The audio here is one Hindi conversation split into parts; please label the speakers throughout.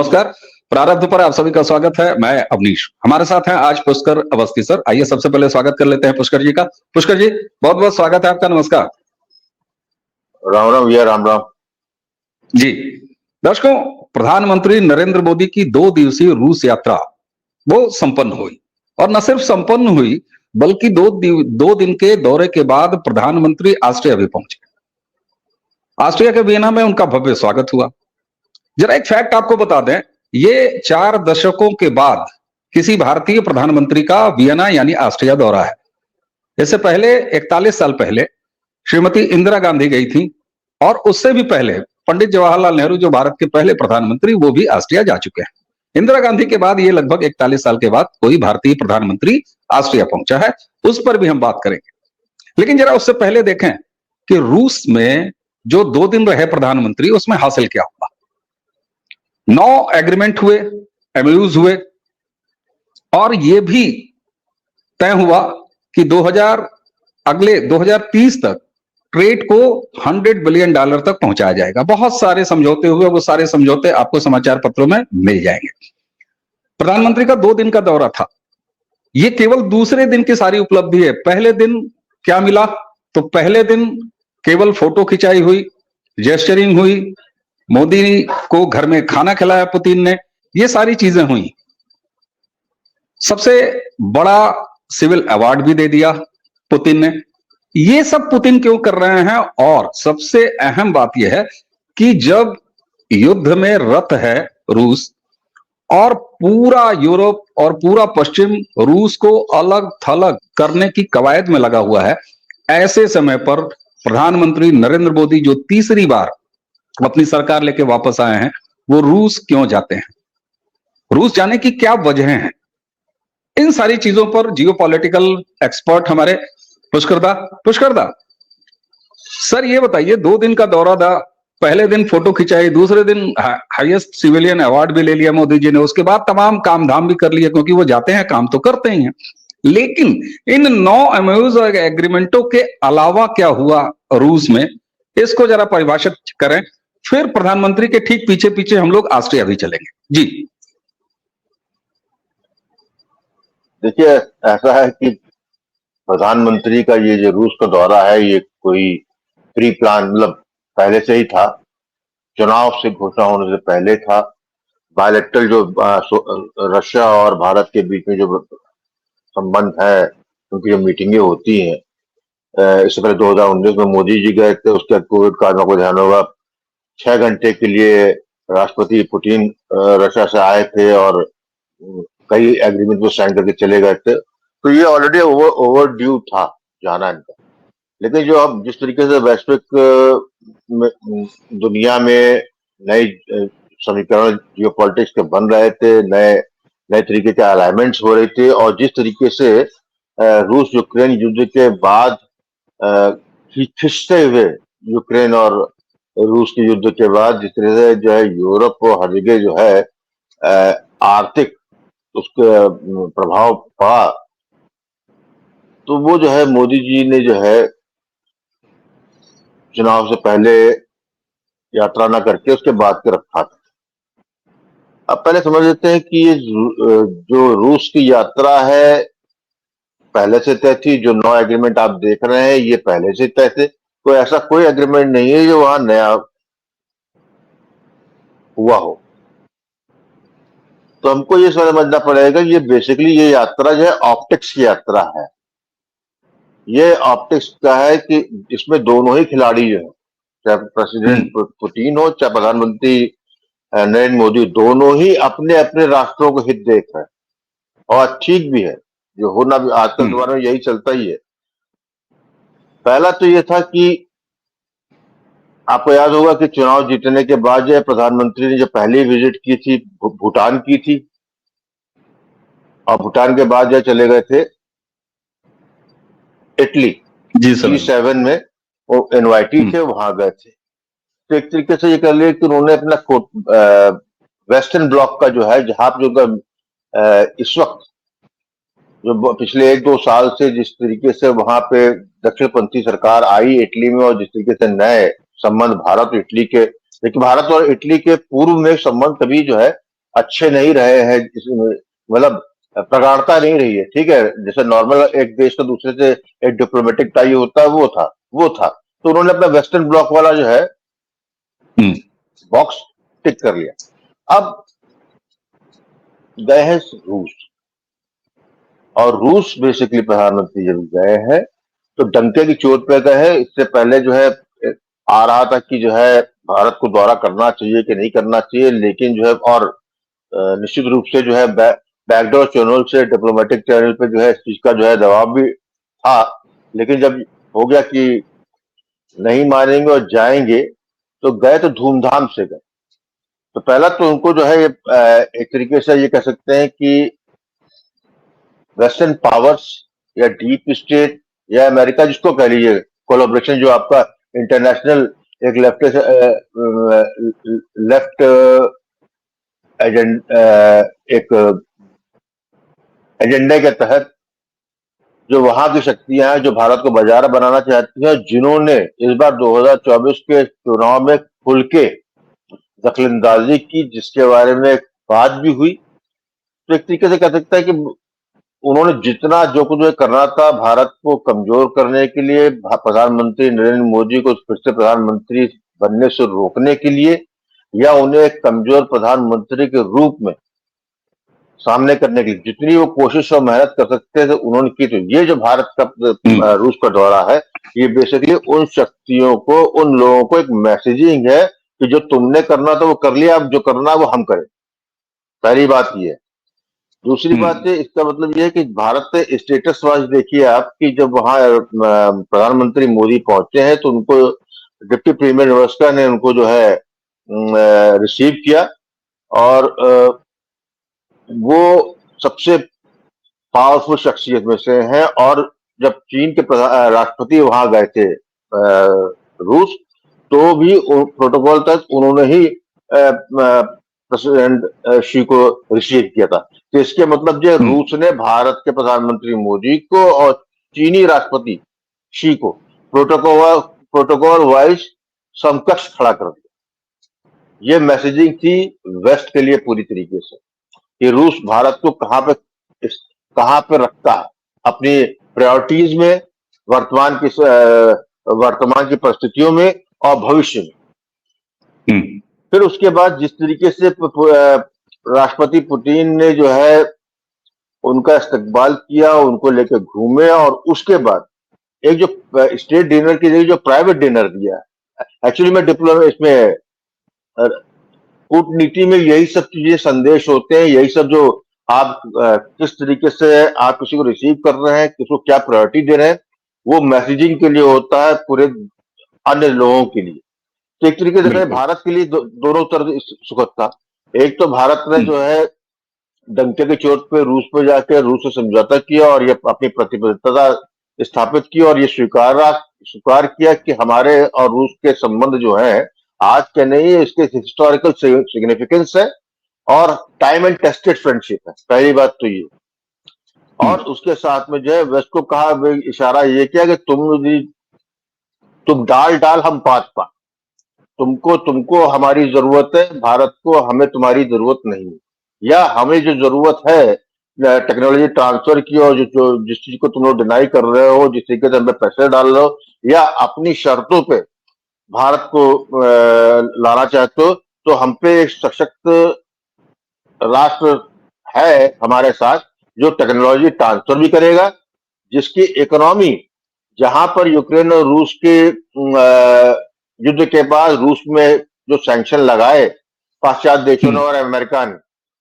Speaker 1: नमस्कार। प्रारब्ध पर आप सभी का स्वागत है। मैं अवनीश, हमारे साथ हैं आज पुष्कर अवस्थी सर। आइए सबसे पहले स्वागत कर लेते हैं पुष्कर जी का। पुष्कर जी, बहुत बहुत स्वागत है आपका। नमस्कार।
Speaker 2: राम राम भैया, राम राम
Speaker 1: जी दर्शकों, प्रधानमंत्री नरेंद्र मोदी की 2 दिवसीय रूस यात्रा वो संपन्न हुई, और न सिर्फ संपन्न हुई बल्कि 2 दिन के दौरे के बाद प्रधानमंत्री ऑस्ट्रिया भी पहुंचे। ऑस्ट्रिया के वियना में उनका भव्य स्वागत हुआ। जरा एक फैक्ट आपको बता दें, ये 4 दशकों के बाद किसी भारतीय प्रधानमंत्री का वियना यानी ऑस्ट्रिया दौरा है। इससे पहले 41 साल पहले श्रीमती इंदिरा गांधी गई थी, और उससे भी पहले पंडित जवाहरलाल नेहरू, जो भारत के पहले प्रधानमंत्री, वो भी ऑस्ट्रिया जा चुके हैं। इंदिरा गांधी के बाद ये लगभग 41 साल के बाद कोई भारतीय प्रधानमंत्री ऑस्ट्रिया पहुंचा है। उस पर भी हम बात करेंगे, लेकिन जरा उससे पहले देखें कि रूस में जो 2 दिन रहे प्रधानमंत्री, उसमें हासिल क्या हुआ। 9 एग्रीमेंट हुए, एमओयूज हुए, और यह भी तय हुआ कि 2030 तक ट्रेड को $100 बिलियन तक पहुंचाया जाएगा। बहुत सारे समझौते हुए, वो सारे समझौते आपको समाचार पत्रों में मिल जाएंगे। प्रधानमंत्री का 2 दिन का दौरा था। ये केवल दूसरे दिन की सारी उपलब्धि है। पहले दिन क्या मिला, तो पहले दिन केवल फोटो खिंचाई हुई, जेस्चरिंग हुई, मोदी को घर में खाना खिलाया पुतिन ने, ये सारी चीजें हुई। सबसे बड़ा सिविल अवार्ड भी दे दिया पुतिन ने। ये सब पुतिन क्यों कर रहे हैं, और सबसे अहम बात यह है कि जब युद्ध में रत है रूस, और पूरा यूरोप और पूरा पश्चिम रूस को अलग थलग करने की कवायद में लगा हुआ है, ऐसे समय पर प्रधानमंत्री नरेंद्र मोदी जो तीसरी बार अपनी सरकार लेके वापस आए हैं, वो रूस क्यों जाते हैं, रूस जाने की क्या वजह है। इन सारी चीजों पर जियोपॉलिटिकल एक्सपर्ट हमारे पुष्करदा सर, ये बताइए, 2 दिन का दौरा था। पहले दिन फोटो खिंचाई, दूसरे दिन हाईएस्ट सिविलियन अवार्ड भी ले लिया मोदी जी ने, उसके बाद तमाम काम धाम भी कर लिया, क्योंकि वो जाते हैं काम तो करते ही हैं। लेकिन इन 9 एमओयूज और एग्रीमेंटों के अलावा क्या हुआ रूस में, इसको जरा परिभाषित करें। फिर प्रधानमंत्री के ठीक पीछे पीछे हम लोग ऑस्ट्रिया भी चलेंगे। जी
Speaker 2: देखिए, ऐसा है कि प्रधानमंत्री का ये जो रूस का दौरा है, ये कोई प्री प्लान, मतलब पहले से ही था। चुनाव से घोषणा होने से पहले था। बायलैटरल जो रशिया और भारत के बीच में जो संबंध है, उनकी जो मीटिंगें होती हैं, इससे पहले 2019 में मोदी जी गए थे। उसके बाद कोविड काल में, आपको ध्यान होगा, 6 घंटे के लिए राष्ट्रपति पुतिन रशिया से आए थे और कई एग्रीमेंट में साइन करके चले गए थे। तो ये ऑलरेडी ओवर ड्यू था जाना इनका। लेकिन जो अब जिस तरीके से वैश्विक दुनिया में नई समीकरण जियोपॉलिटिक्स के बन रहे थे, नए तरीके के अलाइनमेंट्स हो रहे थे, और जिस तरीके से रूस यूक्रेन युद्ध के बाद खिंचते हुए यूक्रेन और रूस के युद्ध के बाद जिस तरह से जो है यूरोप को हर जगह जो है आर्थिक उसका प्रभाव पड़ा, तो वो जो है मोदी जी ने जो है चुनाव से पहले यात्रा ना करके उसके बाद के रखा था। अब पहले समझ लेते हैं कि ये जो रूस की यात्रा है पहले से तय थी। जो 9 एग्रीमेंट आप देख रहे हैं, ये पहले से तय थे। कोई ऐसा कोई एग्रीमेंट नहीं है जो वहां नया हुआ हो। तो हमको ये समझना पड़ेगा, ये बेसिकली ये यात्रा जो है ऑप्टिक्स की यात्रा है। ये ऑप्टिक्स का है कि इसमें दोनों ही खिलाड़ी जो है, चाहे प्रेसिडेंट पुतिन हो, चाहे प्रधानमंत्री नरेंद्र मोदी, दोनों ही अपने अपने राष्ट्रों को हित देख रहे हैं, और ठीक भी है। जो होना भी आजकल दोबारा यही चलता ही है। पहला तो ये था कि आपको याद होगा कि चुनाव जीतने के बाद जो प्रधानमंत्री ने जो पहली विजिट की थी भूटान की थी, और भूटान के बाद जो चले गए थे इटली, G7 में वो इनवाइटी थे, वहां गए थे। तो एक तरीके से ये कह लिया कि उन्होंने अपना वेस्टर्न ब्लॉक का जो है, जहां जो इस वक्त जो पिछले 1-2 साल से जिस तरीके से वहां पे दक्षिणपंथी सरकार आई इटली में, और जिस तरीके से नए संबंध भारत और इटली के, लेकिन भारत और इटली के पूर्व में संबंध कभी जो है अच्छे नहीं रहे हैं, इसमें मतलब प्रगाढ़ता नहीं रही है। ठीक है, जैसे नॉर्मल एक देश का दूसरे से एक डिप्लोमेटिक टाई होता है, वो था। तो उन्होंने अपना वेस्टर्न ब्लॉक वाला जो है
Speaker 1: हम्म,
Speaker 2: बॉक्स टिक कर लिया। अब गए हैं रूस, और रूस बेसिकली प्रधानमंत्री जब गए हैं तो डंके की चोट पे गए हैं। इससे पहले जो है आ रहा था कि जो है भारत को दौरा करना चाहिए कि नहीं करना चाहिए, लेकिन जो है और निश्चित रूप से जो है बैकडोर चैनल से, डिप्लोमेटिक चैनल पे जो है इस चीज का जो है दबाव भी था। लेकिन जब हो गया कि नहीं मानेंगे और जाएंगे, तो गए तो धूमधाम से गए। तो पहला तो उनको जो है एक तरीके से ये कह सकते हैं कि वेस्टर्न पावर्स या डीप स्टेट या अमेरिका जिसको कह लीजिए, कोलैबोरेशन जो आपका इंटरनेशनल एक लेफ्ट एक एजेंडे के तहत जो वहां की शक्तियां हैं, जो भारत को बाजार बनाना चाहती हैं, जिन्होंने इस बार 2024 के चुनाव में खुल के दखलंदाजी की, जिसके बारे में बात भी हुई। तो एक तरीके से कह सकता है कि उन्होंने जितना जो कुछ जो करना था भारत को कमजोर करने के लिए, प्रधानमंत्री नरेंद्र मोदी को फिर से प्रधानमंत्री बनने से रोकने के लिए, या उन्हें एक कमजोर प्रधानमंत्री के रूप में सामने करने की जितनी वो कोशिश और मेहनत कर सकते थे उन्होंने की। तो ये जो भारत का रूस का दौरा है, ये बेसिकली उन शक्तियों को, उन लोगों को एक मैसेजिंग है कि जो तुमने करना था वो कर लिया, अब जो करना है वो हम करें। पहली बात ये है। दूसरी बात है, इसका मतलब ये है कि भारत से स्टेटस वाइज देखिए आप कि जब वहां प्रधानमंत्री मोदी पहुंचे हैं तो उनको डिप्टी प्रीमियर व्यवस्था ने उनको जो है रिसीव किया, और वो सबसे पावरफुल शख्सियत में से हैं। और जब चीन के राष्ट्रपति वहां गए थे रूस, तो भी प्रोटोकॉल तक उन्होंने ही प्रेसिडेंट शी को रिसीव किया था। तो इसके मतलब जो रूस ने भारत के प्रधानमंत्री मोदी को और चीनी राष्ट्रपति शी को प्रोटोकॉल वाइज समकक्ष खड़ा कर दिया। ये मैसेजिंग थी वेस्ट के लिए पूरी तरीके से कि रूस भारत को कहां पे रखता है अपनी प्रायोरिटीज में, वर्तमान की वर्तमान की परिस्थितियों में और भविष्य में। फिर उसके बाद जिस तरीके से राष्ट्रपति पुतिन ने जो है उनका इस्तकबाल किया, उनको लेकर घूमे, और उसके बाद एक जो स्टेट डिनर की जगह जो प्राइवेट डिनर दिया, एक्चुअली में डिप्लोमेसी इसमें कूटनीति में यही सब चीजें संदेश होते हैं। यही सब जो आप किस तरीके से आप किसी को रिसीव कर रहे हैं, किसको क्या प्रायोरिटी दे रहे हैं, वो मैसेजिंग के लिए होता है पूरे अन्य लोगों के लिए। तो एक तरीके से भारत के लिए दोनों तरफ सुखद था। एक तो भारत ने जो है डंके की चोट पे रूस पे जाके रूस से समझौता किया और ये अपनी प्रतिबद्धता स्थापित की, और ये स्वीकार किया कि हमारे और रूस के संबंध जो है आज के नहीं, इसके हिस्टोरिकल सिग्निफिकेंस है और टाइम एंड टेस्टेड फ्रेंडशिप है। पहली बात तो ये। और उसके साथ में जो है वेस्ट को कहा, इशारा ये किया कि तुम डाल हम पात पा, तुमको हमारी जरूरत है, भारत को हमें तुम्हारी जरूरत नहीं है, या हमें जो जरूरत है टेक्नोलॉजी ट्रांसफर की, और जो जिस चीज को तुम लोग डिनाई कर रहे हो, जिस तरीके से हमें पैसे डाल रहे हो, या अपनी शर्तों पे भारत को लाना चाहते हो, तो हम पे एक सशक्त राष्ट्र है हमारे साथ जो टेक्नोलॉजी ट्रांसफर भी करेगा, जिसकी इकोनॉमी, जहां पर यूक्रेन और रूस के युद्ध के बाद रूस में जो सैंक्शन लगाए पाश्चात्य देशों ने और अमेरिका ने,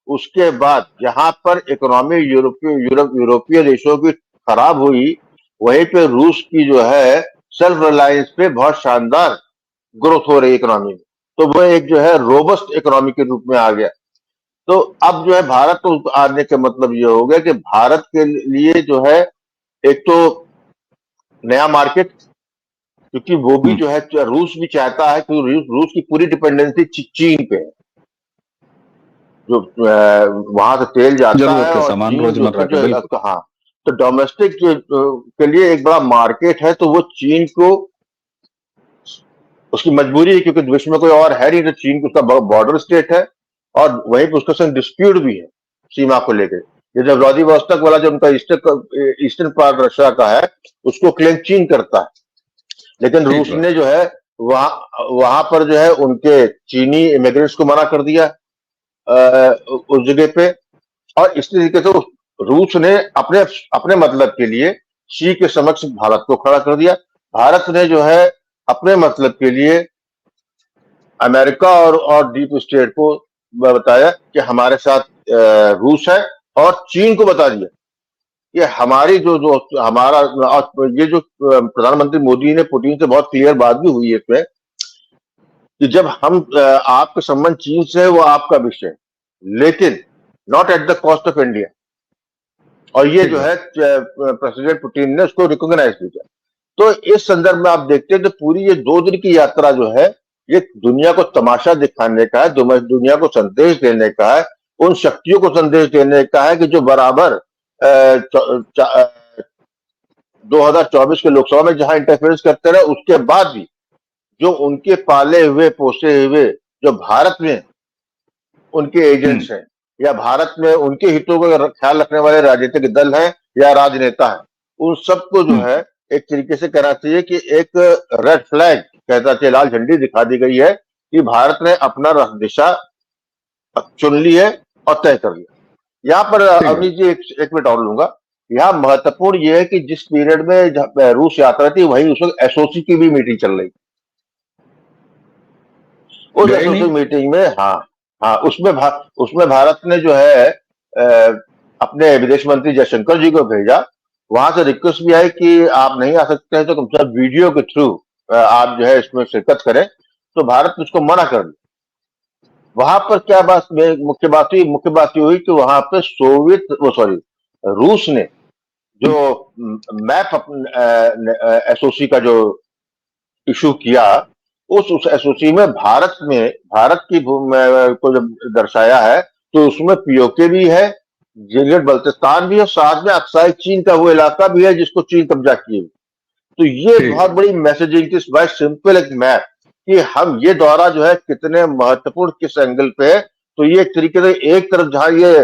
Speaker 2: उसके बाद जहां पर इकोनॉमी यूरोपीय देशों की खराब हुई, वहीं पे रूस की जो है सेल्फ रिलायंस पे बहुत शानदार ग्रोथ हो रही है इकोनॉमी में। तो वह एक जो है रोबस्ट इकोनॉमी के रूप में आ गया। तो अब जो है भारत को आने का मतलब ये हो गया कि भारत के लिए जो है एक तो नया मार्केट, क्योंकि वो भी जो है रूस भी चाहता है कि रूस की पूरी डिपेंडेंसी चीन पे है, जो वहां से तेल जाता है और चीन जो हाँ, तो डोमेस्टिक के लिए एक बड़ा मार्केट है। तो वो चीन को उसकी मजबूरी है, क्योंकि विश्व में कोई और है नहीं, तो चीन उसका बॉर्डर स्टेट है, और वहीं पर उसके संग डिस्प्यूट भी है सीमा को लेकर। ये जब व्लादिवोस्तोक वाला जो उनका ईस्टर्न पार्ट रशिया का है, उसको क्लेम चीन करता है, लेकिन
Speaker 1: ठीक
Speaker 2: रूस
Speaker 1: बात।
Speaker 2: ने जो है वहां पर जो है उनके चीनी इमिग्रेंट्स को मना कर दिया उस जगह पे। और इस तरीके से रूस ने अपने अपने मतलब के लिए शी के समक्ष भारत को खड़ा कर दिया। भारत ने जो है अपने मतलब के लिए अमेरिका और डीप स्टेट को बताया कि हमारे साथ रूस है, और चीन को बता दिया ये हमारी जो जो हमारा। ये जो प्रधानमंत्री मोदी ने पुतिन से बहुत क्लियर बात भी हुई है इसमें कि जब हम आपके संबंध चीन से है वो आपका विषय है, लेकिन not at the cost of India. और ये
Speaker 1: ठीक
Speaker 2: जो
Speaker 1: बात।
Speaker 2: है प्रेसिडेंट पुतिन ने उसको रिकॉग्नाइज भी किया। तो इस संदर्भ में आप देखते हैं कि पूरी ये 2 दिन की यात्रा जो है ये दुनिया को तमाशा दिखाने का है, दुनिया को संदेश देने का है, उन शक्तियों को संदेश देने का है कि जो बराबर 2024 के लोकसभा में जहां इंटरफेरेंस करते रहे, उसके बाद भी जो उनके पाले हुए पोसे हुए जो भारत में उनके एजेंट्स हैं, या भारत में उनके हितों का ख्याल रखने वाले राजनीतिक दल हैं या राजनेता हैं, उन सबको जो है एक तरीके से कहना चाहिए कि एक रेड फ्लैग कहता चाहिए, लाल झंडी दिखा दी गई है कि भारत ने अपना दिशा चुन ली है और तय कर लिया। यहाँ पर अवनीश जी एक मिनट और लूंगा। यहाँ महत्वपूर्ण ये है कि जिस पीरियड में रूस यात्रा थी वहीं उस वक्त एसओसी की भी मीटिंग चल रही। उस एसओसी मीटिंग में हाँ उसमें भारत ने जो है अपने विदेश मंत्री जयशंकर जी को भेजा। वहां से रिक्वेस्ट भी आई कि आप नहीं आ सकते हैं तो कम से कम वीडियो के थ्रू आप जो है इसमें शिरकत करें, तो भारत ने उसको मना कर दिया। वहां पर क्या बात मुख्य बात ये हुई कि वहां पे रूस ने जो मैप एसओसी का जो इशू किया, उस एसओसी में भारत की को जब दर्शाया है तो उसमें पीओके भी है, गिलगित बल्तिस्तान भी है, साथ में अक्साई चीन का वो इलाका भी है जिसको चीन कब्जा किए। तो ये बहुत बड़ी मैसेजिंग थी, बाय सिंपल एक मैप कि हम ये दौरा जो है कितने महत्वपूर्ण किस एंगल पे है। तो ये एक तरीके से एक तरफ जहां ये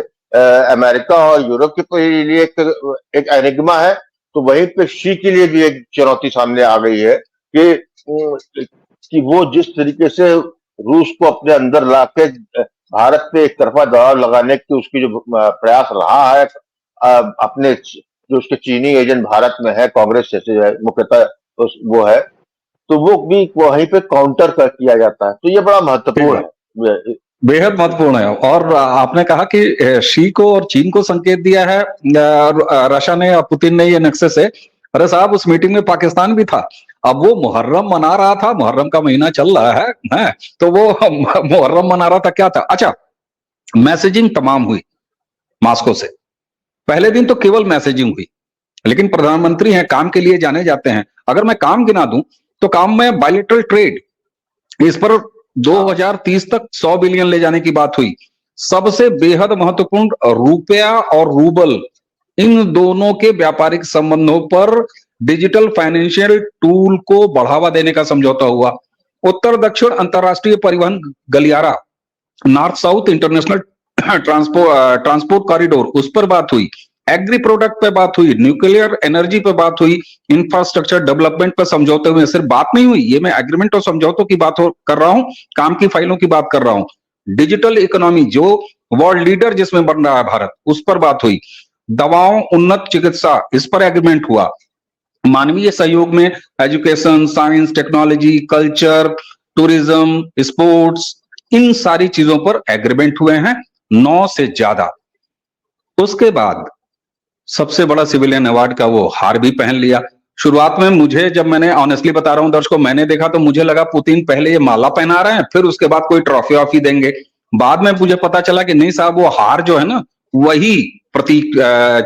Speaker 2: अमेरिका और यूरोप के लिए एक एनिग्मा है, तो वहीं पे शी के लिए भी एक चुनौती सामने आ गई है कि वो जिस तरीके से रूस को अपने अंदर लाके भारत पे एक तरफा दबाव लगाने की उसकी जो प्रयास रहा है, अपने जो उसके चीनी एजेंट भारत में है, कांग्रेस जैसे मुख्यतः वो है, तो वो भी वहीं पे काउंटर कर किया जाता है। तो ये बड़ा महत्वपूर्ण है,
Speaker 1: बेहद महत्वपूर्ण है। और आपने कहा कि शी को और चीन को संकेत दिया है रशिया ने, पुतिन ने ये नक्शे से। अरे साहब, उस मीटिंग में पाकिस्तान भी था। अब वो मुहर्रम मना रहा था, मुहर्रम का महीना चल रहा है तो वो मुहर्रम मना रहा था, क्या था। अच्छा, मैसेजिंग तमाम हुई मॉस्को से। पहले दिन तो केवल मैसेजिंग हुई, लेकिन प्रधानमंत्री हैं, काम के लिए जाने जाते हैं। अगर मैं काम गिना दूं तो काम में बायलेटरल ट्रेड, इस पर 2030 तक 100 बिलियन ले जाने की बात हुई। सबसे बेहद महत्वपूर्ण रुपया और रूबल, इन दोनों के व्यापारिक संबंधों पर डिजिटल फाइनेंशियल टूल को बढ़ावा देने का समझौता हुआ। उत्तर दक्षिण अंतरराष्ट्रीय परिवहन गलियारा, north south international transport corridor, उस पर बात हुई। एग्री प्रोडक्ट पे बात हुई, न्यूक्लियर एनर्जी पे बात हुई, इंफ्रास्ट्रक्चर डेवलपमेंट पे समझौते हुए। सिर्फ बात नहीं हुई, ये मैं एग्रीमेंट और समझौतों की बात कर रहा हूं, काम की फाइलों की बात कर रहा हूं। डिजिटल इकोनॉमी, जो वर्ल्ड लीडर जिसमें बन रहा है भारत, उस पर बात हुई। दवाओं, उन्नत चिकित्सा, इस पर एग्रीमेंट हुआ। मानवीय सहयोग में education, science, technology, culture, tourism, sports, इन सारी चीजों पर एग्रीमेंट हुए हैं, 9 से ज्यादा। उसके बाद सबसे बड़ा सिविलियन अवार्ड का वो हार भी पहन लिया। शुरुआत में मुझे, जब मैंने, ऑनेस्टली बता रहा हूं दर्शकों, मैंने देखा तो मुझे लगा पुतिन पहले ये माला पहना रहे हैं, फिर उसके बाद कोई ट्रॉफी वॉफी देंगे। बाद में मुझे पता चला कि नहीं साहब, वो हार जो है ना, वही प्रतीक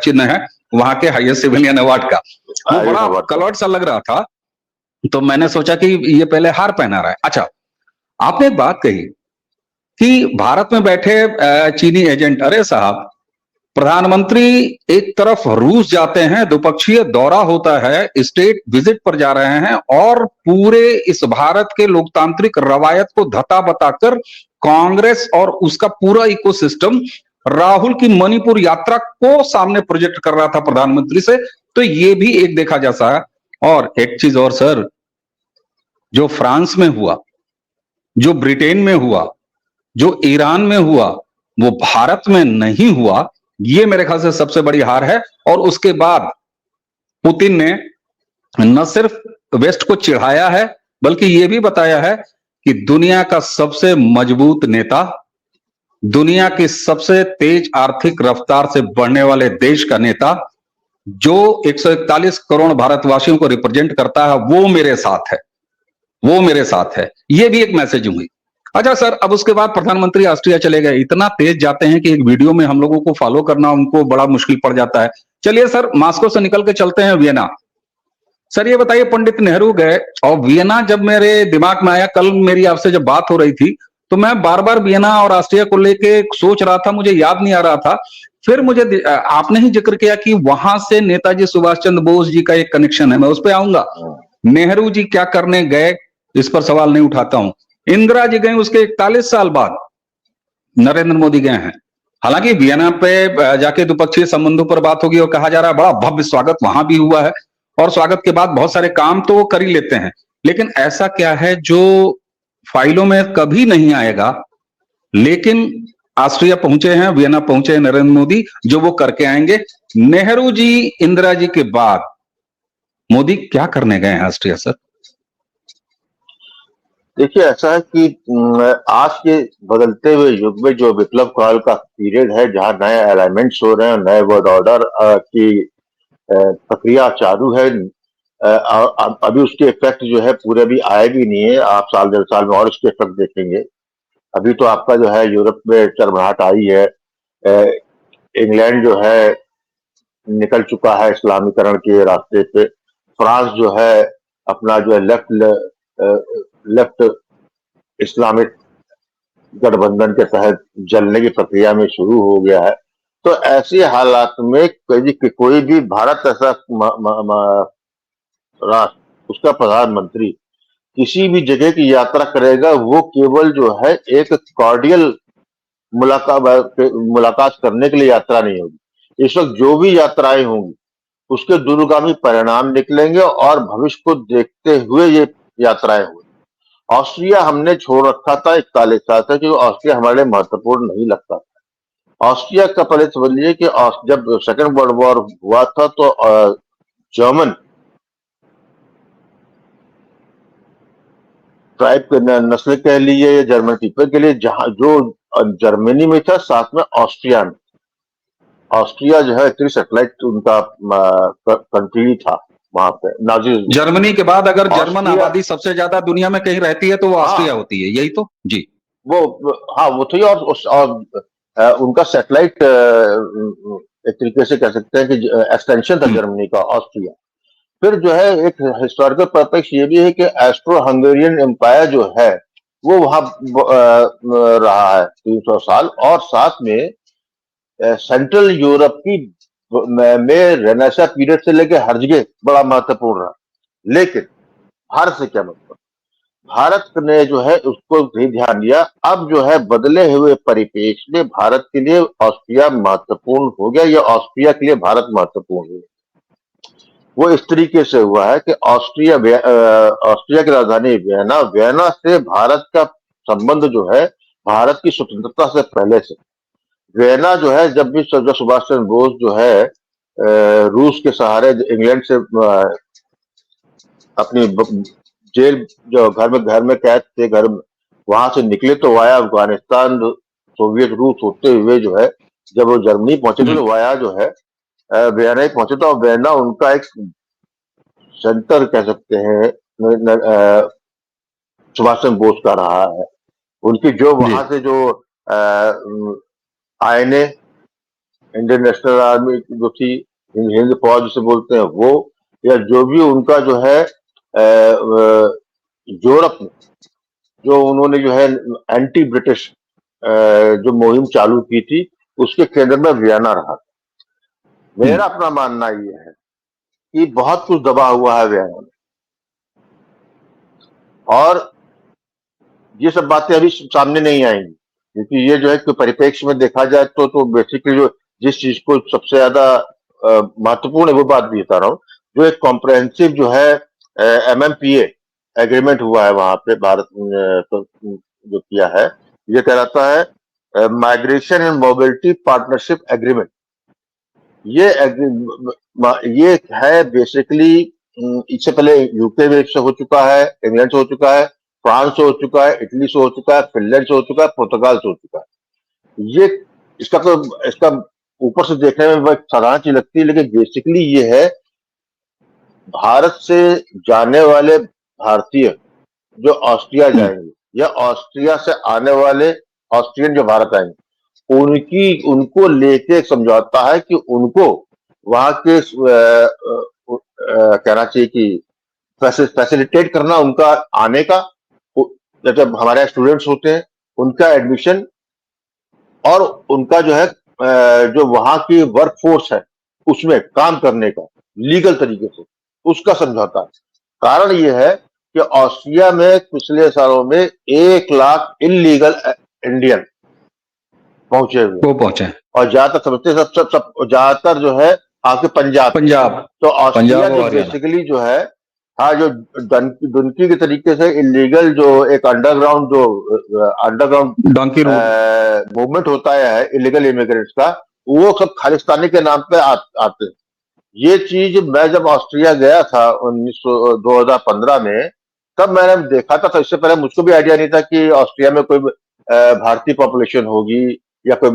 Speaker 1: चिन्ह है वहां के हाईएस्ट सिविलियन अवार्ड का। वो बड़ा कलर्ड सा लग रहा था, तो मैंने सोचा कि ये पहले हार पहना रहा है। अच्छा, आपने एक बात कही कि भारत में बैठे चीनी एजेंट, अरे साहब, प्रधानमंत्री एक तरफ रूस जाते हैं, द्विपक्षीय दौरा होता है, स्टेट विजिट पर जा रहे हैं, और पूरे इस भारत के लोकतांत्रिक रवायत को धता बताकर कांग्रेस और उसका पूरा इकोसिस्टम राहुल की मणिपुर यात्रा को सामने प्रोजेक्ट कर रहा था प्रधानमंत्री से। तो ये भी एक देखा जा सकता है। और एक चीज और सर, जो फ्रांस में हुआ, जो ब्रिटेन में हुआ, जो ईरान में हुआ, वो भारत में नहीं हुआ, ये मेरे ख्याल से सबसे बड़ी हार है। और उसके बाद पुतिन ने न सिर्फ वेस्ट को चिढ़ाया है, बल्कि यह भी बताया है कि दुनिया का सबसे मजबूत नेता, दुनिया की सबसे तेज आर्थिक रफ्तार से बढ़ने वाले देश का नेता, जो 141 करोड़ भारतवासियों को रिप्रेजेंट करता है, वो मेरे साथ है, वो मेरे साथ है। ये भी एक मैसेज हुई। अच्छा सर, अब उसके बाद प्रधानमंत्री ऑस्ट्रिया चले गए। इतना तेज जाते हैं कि एक वीडियो में हम लोगों को फॉलो करना उनको बड़ा मुश्किल पड़ जाता है। चलिए सर, मास्को से निकल के चलते हैं वियना। सर ये बताइए, पंडित नेहरू गए और वियना जब मेरे दिमाग में आया, कल मेरी आपसे जब बात हो रही थी, तो मैं बार बार वियना और ऑस्ट्रिया को लेके सोच रहा था, मुझे याद नहीं आ रहा था। फिर मुझे आपने ही जिक्र किया कि वहां से नेताजी सुभाष चंद्र बोस जी का एक कनेक्शन है, मैं उस पर आऊंगा। नेहरू जी क्या करने गए, इस पर सवाल नहीं उठाता हूं। इंदिरा जी गए उसके 41 साल बाद, नरेंद्र मोदी गए हैं। हालांकि वियना पे जाके द्विपक्षीय संबंधों पर बात होगी और कहा जा रहा है बड़ा भव्य स्वागत वहां भी हुआ है, और स्वागत के बाद बहुत सारे काम तो वो कर ही लेते हैं। लेकिन ऐसा क्या है जो फाइलों में कभी नहीं आएगा, लेकिन ऑस्ट्रिया पहुंचे हैं, वियना पहुंचे हैं नरेंद्र मोदी, जो वो करके आएंगे। नेहरू जी, इंदिरा जी के बाद मोदी क्या करने गए हैं ऑस्ट्रिया सर?
Speaker 2: देखिए, ऐसा है कि आज के बदलते हुए युग में जो विप्लव काल का पीरियड है, जहां नए अलाइनमेंट्स हो रहे हैं, नए वर्ल्ड ऑर्डर की प्रक्रिया चालू है, अभी उसके इफेक्ट जो है पूरे भी आए भी नहीं है। आप साल 1.5 साल में और इसके इफेक्ट देखेंगे। अभी तो आपका जो है यूरोप में चरमराहट आई है। इंग्लैंड जो है निकल चुका है इस्लामीकरण के रास्ते पे। फ्रांस जो है अपना जो है लेफ्ट इस्लामिक गठबंधन के तहत जलने की प्रक्रिया में शुरू हो गया है। तो ऐसे हालात में कोई भी भारत ऐसा राष्ट्र, उसका प्रधानमंत्री किसी भी जगह की यात्रा करेगा, वो केवल जो है एक कॉर्डियल मुलाकात करने के लिए यात्रा नहीं होगी। इस वक्त जो भी यात्राएं होंगी उसके दूरगामी परिणाम निकलेंगे और भविष्य को देखते हुए ये यात्राएं होंगी। ऑस्ट्रिया हमने छोड़ रखा था 41 साल से, क्योंकि ऑस्ट्रिया हमारे लिए महत्वपूर्ण नहीं लगता था। ऑस्ट्रिया का पहले समझिए कि जब सेकेंड वर्ल्ड वॉर हुआ था तो जर्मन ट्राइब के नस्ल कह लीजिए या जर्मन पीपल के लिए, जहां जो जर्मनी में था, साथ में ऑस्ट्रिया में, ऑस्ट्रिया जो है सैटेलाइट उनका कंट्री था वहां पे नाजी।
Speaker 1: जर्मनी के बाद अगर जर्मन आबादी सबसे ज्यादा दुनिया में कहीं रहती है तो वो ऑस्ट्रिया होती है, यही तो जी।
Speaker 2: वो थी। और उनका सैटेलाइट एक तरीके से कह सकते हैं कि एक्सटेंशन था जर्मनी का, ऑस्ट्रिया। फिर जो है एक हिस्टोरिकल पर्पस ये भी है कि एस्ट्रो हंगेरियन एम्पायर जो है वो वहां रहा है 300 साल, और साथ में सेंट्रल यूरोप की में रेनेसा पीरियड से लेकर हर जगह बड़ा महत्वपूर्ण रहा। लेकिन भारत से क्या मतलब, भारत ने जो है उसको भी ध्यान दिया। अब जो है बदले हुए परिपेक्ष में भारत के लिए ऑस्ट्रिया महत्वपूर्ण हो गया, या ऑस्ट्रिया के लिए भारत महत्वपूर्ण हो गया। वो इस तरीके से हुआ है कि ऑस्ट्रिया की राजधानी वियना से भारत का संबंध जो है भारत की स्वतंत्रता से पहले से। वियना जो है जब भी सुभाष चंद्र बोस जो है रूस के सहारे इंग्लैंड से अपनी जेल, जो घर में कैद थे, वहां से निकले तो वाया अफगानिस्तान, सोवियत रूस होते हुए जो है जब वो जर्मनी पहुंचे थे तो वाया जो है वियना ही पहुंचे थे। और वियना उनका एक सेंटर कह सकते हैं सुभाष चंद्र बोस का रहा है। उनकी जो वहां से जो आईएनए, इंडियन नेशनल आर्मी जो थी, हिंद फौज जिसे बोलते हैं वो, या जो भी उनका जो है यूरोप में जो उन्होंने जो है एंटी ब्रिटिश जो मुहिम चालू की थी, उसके केंद्र में वियना रहा। मेरा अपना मानना ये है कि बहुत कुछ दबा हुआ है वियना में, और ये सब बातें अभी सामने नहीं आएंगी, क्योंकि ये जो है कि परिप्रेक्ष्य में देखा जाए तो बेसिकली जो जिस चीज को सबसे ज्यादा महत्वपूर्ण है वो बात भी बता रहा हूँ। जो एक कॉम्प्रहेंसिव जो है MMPA एग्रीमेंट हुआ है वहां पे भारत ने जो किया है, ये कहलाता है migration and mobility partnership agreement. ये है बेसिकली, इससे पहले यूके में से हो चुका है, इंग्लैंड से हो चुका है, फ्रांस से हो चुका है, इटली से हो चुका है, फिनलैंड से हो चुका है, पुर्तगाल से हो चुका है। ये इसका ऊपर से देखने में बहुत साधारण चीज लगती है, लेकिन बेसिकली ये है भारत से जाने वाले भारतीय जो ऑस्ट्रिया जाएंगे या ऑस्ट्रिया से आने वाले ऑस्ट्रियन जो भारत आएंगे, उनको लेके एक समझौता है कि उनको वहां के कहना चाहिए कि फैसिलिटेट करना उनका आने का, जब हमारे स्टूडेंट्स होते हैं उनका एडमिशन और उनका जो है जो वहां की वर्क फोर्स है उसमें काम करने का लीगल तरीके से उसका समझौता। कारण यह है कि ऑस्ट्रिया में पिछले सालों में 1 लाख इलीगल इंडियन पहुंचे हुए और ज्यादातर समझते सब ज्यादातर जो है आपके पंजाब। तो ऑस्ट्रिया जो बेसिकली जो है, हाँ, जो डंकी के तरीके से इलीगल जो एक अंडरग्राउंड
Speaker 1: डंकी
Speaker 2: मूवमेंट होता है इलीगल इमिग्रेंट्स का, वो सब खालिस्तानी के नाम पे आते हैं। ये चीज मैं जब ऑस्ट्रिया गया था 2015 में, तब मैंने देखा था। तो इससे पहले मुझको भी आइडिया नहीं था कि ऑस्ट्रिया में कोई भारतीय पॉपुलेशन होगी या कोई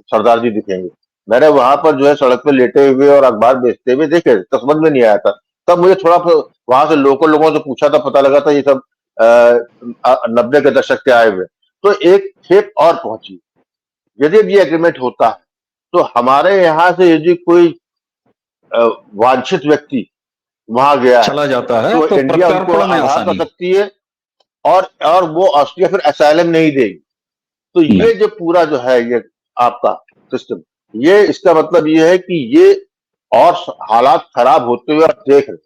Speaker 2: सरदार जी दिखेंगे। मैंने वहां पर जो है सड़क पे लेटे हुए और अखबार बेचते हुए देखे, तो समझ में नहीं आया था। तब मुझे थोड़ा वहां से लोकल लोगों से पूछा था, पता लगा था ये सब 90 के दशक के आए हुए। तो एक खेप और पहुंची, यदि ये एग्रीमेंट होता है तो हमारे यहाँ से यदि कोई वांछित व्यक्ति वहां गया
Speaker 1: चला जाता है
Speaker 2: तो इंडिया उनको आधार कर सकती है और वो ऑस्ट्रिया फिर असाइलम नहीं देगी। तो ये जो पूरा जो है ये आपका सिस्टम, ये इसका मतलब ये है कि ये और हालात खराब होते हुए आप देख रहे।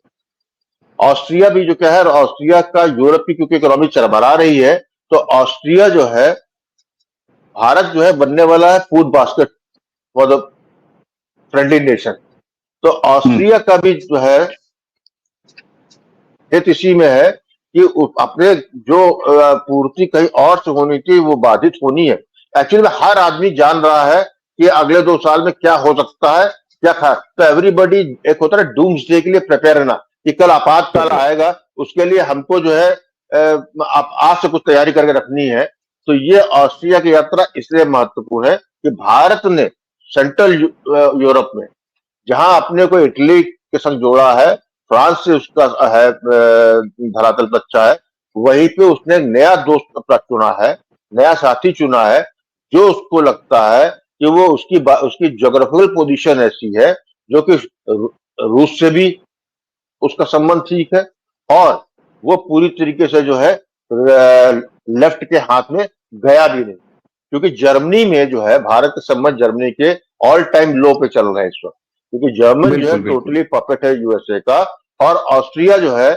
Speaker 2: ऑस्ट्रिया भी जो क्या है, ऑस्ट्रिया का यूरोप की क्योंकि इकोनॉमी चरमरा रही है, तो ऑस्ट्रिया जो है, भारत जो है बनने वाला है food basket for the friendly nation. तो ऑस्ट्रिया का भी जो है हित इसी में है कि अपने जो पूर्ति कहीं और से होनी थी वो बाधित होनी है। एक्चुअली में हर आदमी जान रहा है कि अगले 2 साल में क्या हो सकता है, क्या खा। तो एवरीबॉडी एक होता है डूम्सडे के लिए प्रिपेयर रहना कि कल आपातकाल आएगा, उसके लिए हमको जो है आज से कुछ तैयारी करके रखनी है। तो ये ऑस्ट्रिया की यात्रा इसलिए महत्वपूर्ण है कि भारत ने सेंट्रल यूरोप में जहां अपने को इटली के संग जोड़ा है, फ्रांस से उसका है धरातल पर अच्छा है, वहीं पे उसने नया दोस्त चुना है, नया साथी चुना है, जो उसको लगता है कि वो उसकी ज्योग्राफिकल पोजीशन ऐसी है जो कि रूस से भी उसका संबंध ठीक है और वो पूरी तरीके से जो है लेफ्ट के हाथ में गया भी नहीं। क्योंकि जर्मनी में जो है भारत के संबंध जर्मनी के ऑल टाइम लो पे चल रहे हैं इस वक्त, क्योंकि जर्मन जो है टोटली पपेट है यूएसए का, और ऑस्ट्रिया जो है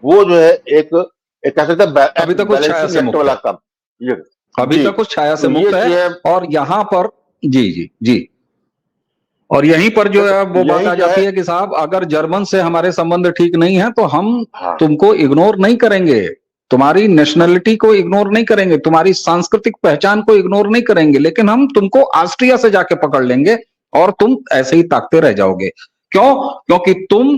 Speaker 2: वो जो है एक कह सकते हैं
Speaker 1: अभी तक कुछ छाया से मुक्त वाला काम, अभी तक कुछ छाया से मुक्त है। और यहाँ पर जी और यहीं पर जो है वो बात आ जाती है कि साहब अगर जर्मन से हमारे संबंध ठीक नहीं है तो हम तुमको इग्नोर नहीं करेंगे, तुम्हारी नेशनलिटी को इग्नोर नहीं करेंगे, तुम्हारी सांस्कृतिक पहचान को इग्नोर नहीं करेंगे, लेकिन हम तुमको ऑस्ट्रिया से जाके पकड़ लेंगे और तुम ऐसे ही ताकते रह जाओगे। क्यों? क्योंकि तुम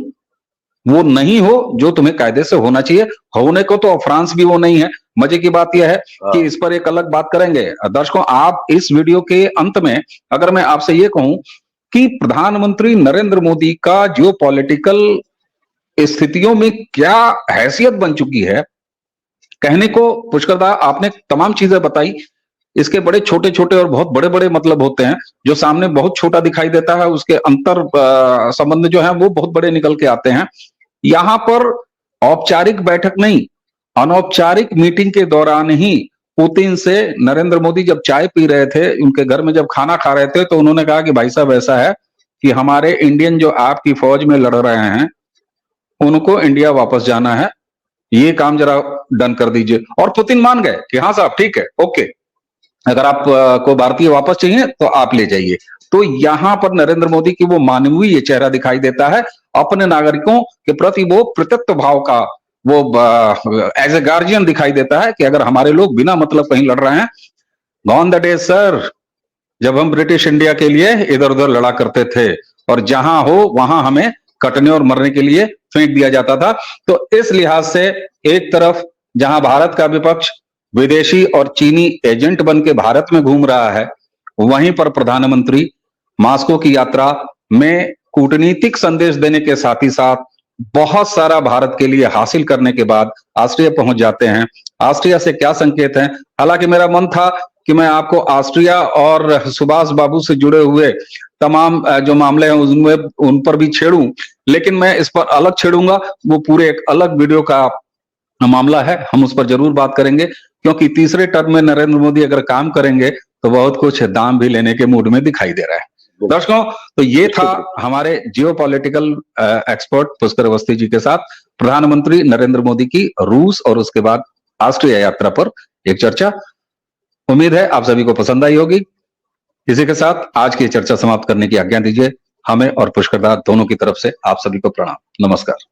Speaker 1: वो नहीं हो जो तुम्हें कायदे से होना चाहिए। होने को तो फ्रांस भी वो नहीं है। मजे की बात यह है कि इस पर एक अलग बात करेंगे। दर्शकों, आप इस वीडियो के अंत में अगर मैं आपसे ये कहूं कि प्रधानमंत्री नरेंद्र मोदी का जियो पॉलिटिकल स्थितियों में क्या हैसियत बन चुकी है, कहने को पुष्कर, आपने तमाम चीजें बताई। इसके बड़े छोटे छोटे और बहुत बड़े बड़े मतलब होते हैं। जो सामने बहुत छोटा दिखाई देता है उसके अंतर संबंध जो है वो बहुत बड़े निकल के आते हैं। यहां पर औपचारिक बैठक नहीं, अनौपचारिक मीटिंग के दौरान ही पुतिन से नरेंद्र मोदी जब चाय पी रहे थे, उनके घर में जब खाना खा रहे थे, तो उन्होंने कहा कि भाई साहब ऐसा है कि हमारे इंडियन जो आपकी फौज में लड़ रहे हैं उनको इंडिया वापस जाना है, ये काम जरा डन कर दीजिए। और पुतिन मान गए कि हाँ साहब ठीक है, ओके, अगर आप को भारतीय वापस चाहिए तो आप ले जाइए। तो यहां पर नरेंद्र मोदी की वो मानवीय चेहरा दिखाई देता है, अपने नागरिकों के प्रति वो कृतज्ञ भाव का वो एज ए गार्जियन दिखाई देता है कि अगर हमारे लोग बिना मतलब कहीं लड़ रहे हैं। गॉन द डे सर, जब हम ब्रिटिश इंडिया के लिए इधर उधर लड़ा करते थे और जहां हो वहां हमें कटने और मरने के लिए फेंक दिया जाता था। तो इस लिहाज से एक तरफ जहां भारत का विपक्ष विदेशी और चीनी एजेंट बन के भारत में घूम रहा है, वहीं पर प्रधानमंत्री मास्को की यात्रा में कूटनीतिक संदेश देने के साथ ही साथ बहुत सारा भारत के लिए हासिल करने के बाद ऑस्ट्रिया पहुंच जाते हैं। ऑस्ट्रिया से क्या संकेत हैं? हालांकि मेरा मन था कि मैं आपको ऑस्ट्रिया और सुभाष बाबू से जुड़े हुए तमाम जो मामले हैं उनमें उन पर भी छेड़ूं, लेकिन मैं इस पर अलग छेड़ूंगा। वो पूरे एक अलग वीडियो का मामला है, हम उस पर जरूर बात करेंगे, क्योंकि तीसरे टर्म में नरेंद्र मोदी अगर काम करेंगे तो बहुत कुछ दाम भी लेने के मूड में दिखाई दे रहा है। दर्शकों, तो ये था हमारे जियोपॉलिटिकल एक्सपर्ट पुष्कर अवस्थी जी के साथ प्रधानमंत्री नरेंद्र मोदी की रूस और उसके बाद ऑस्ट्रिया यात्रा पर एक चर्चा। उम्मीद है आप सभी को पसंद आई होगी। इसी के साथ आज की चर्चा समाप्त करने की आज्ञा दीजिए। हमें और पुष्करदा दोनों की तरफ से आप सभी को प्रणाम, नमस्कार।